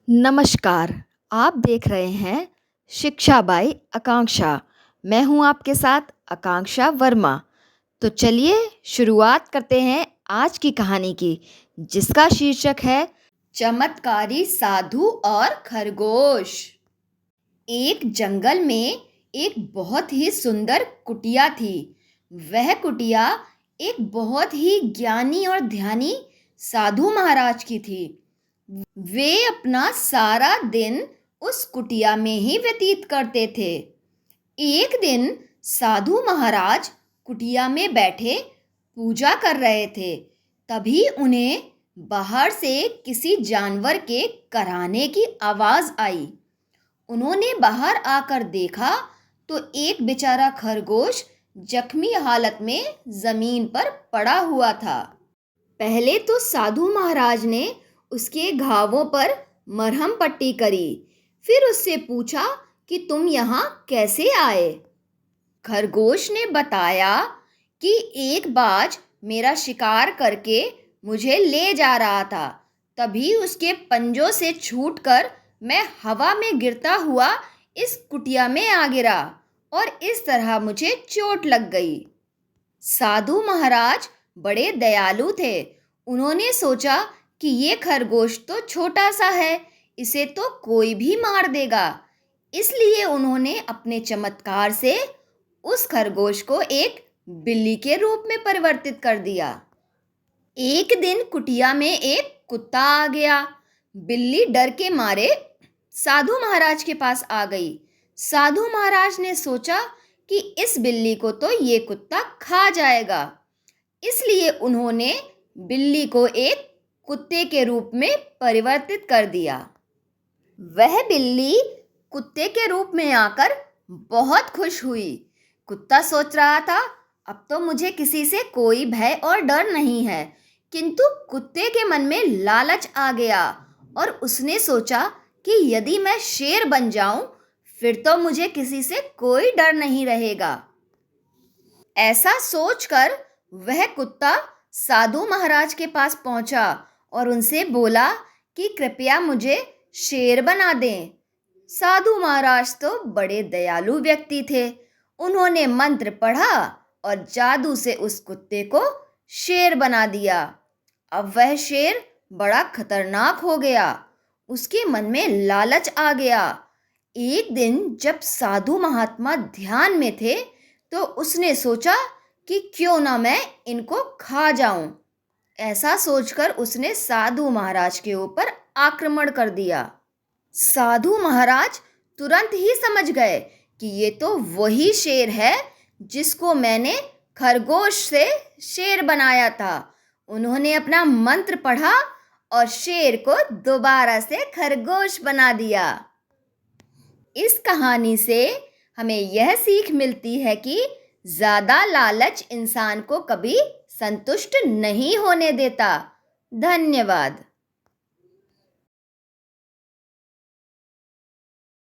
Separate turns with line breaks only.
नमस्कार, आप देख रहे हैं शिक्षा बाई आकांक्षा। मैं हूं आपके साथ आकांक्षा वर्मा। तो चलिए शुरुआत करते हैं आज की कहानी की, जिसका शीर्षक है चमत्कारी साधु और खरगोश। एक जंगल में एक बहुत ही सुंदर कुटिया थी। वह कुटिया एक बहुत ही ज्ञानी और ध्यानी साधु महाराज की थी। वे अपना सारा दिन उस कुटिया में ही व्यतीत करते थे। एक दिन साधु महाराज कुटिया में बैठे पूजा कर रहे थे। तभी उन्हें बाहर से किसी जानवर के कराहने की आवाज आई। उन्होंने बाहर आकर देखा तो एक बेचारा खरगोश जख्मी हालत में जमीन पर पड़ा हुआ था। पहले तो साधु महाराज ने उसके घावों पर मरहम पट्टी करी। फिर उससे पूछा कि तुम यहाँ कैसे आए। खरगोश ने बताया कि एक बाज मेरा शिकार करके मुझे ले जा रहा था। तभी उसके पंजों से छूटकर मैं हवा में गिरता हुआ इस कुटिया में आ गिरा और इस तरह मुझे चोट लग गई। साधु महाराज बड़े दयालु थे। उन्होंने सोचा कि ये खरगोश तो छोटा सा है, इसे तो कोई भी मार देगा। इसलिए उन्होंने अपने चमत्कार से उस खरगोश को एक बिल्ली के रूप में परिवर्तित कर दिया। एक दिन कुटिया में एक कुत्ता आ गया। बिल्ली डर के मारे साधु महाराज के पास आ गई। साधु महाराज ने सोचा कि इस बिल्ली को तो ये कुत्ता खा जाएगा। इसलिए उन्होंने बिल्ली को एक कुत्ते के रूप में परिवर्तित कर दिया। वह बिल्ली कुत्ते के रूप में आकर बहुत खुश हुई। कुत्ता सोच रहा था, अब तो मुझे किसी से कोई भय और डर नहीं है। किंतु कुत्ते के मन में लालच आ गया और उसने सोचा कि यदि मैं शेर बन जाऊं, फिर तो मुझे किसी से कोई डर नहीं रहेगा। ऐसा सोचकर वह कुत्ता साधु महाराज के पास पहुंचा और उनसे बोला कि कृपया मुझे शेर बना दें। साधु महाराज तो बड़े दयालु व्यक्ति थे। उन्होंने मंत्र पढ़ा और जादू से उस कुत्ते को शेर बना दिया। अब वह शेर बड़ा खतरनाक हो गया। उसके मन में लालच आ गया। एक दिन जब साधु महात्मा ध्यान में थे तो उसने सोचा कि क्यों ना मैं इनको खा जाऊं। ऐसा सोचकर उसने साधु महाराज के ऊपर आक्रमण कर दिया। साधु महाराज तुरंत ही समझ गए कि ये तो वही शेर है जिसको मैंने खरगोश से शेर बनाया था। उन्होंने अपना मंत्र पढ़ा और शेर को दोबारा से खरगोश बना दिया। इस कहानी से हमें यह सीख मिलती है कि ज़्यादा लालच इंसान को कभी संतुष्ट नहीं होने देता। धन्यवाद।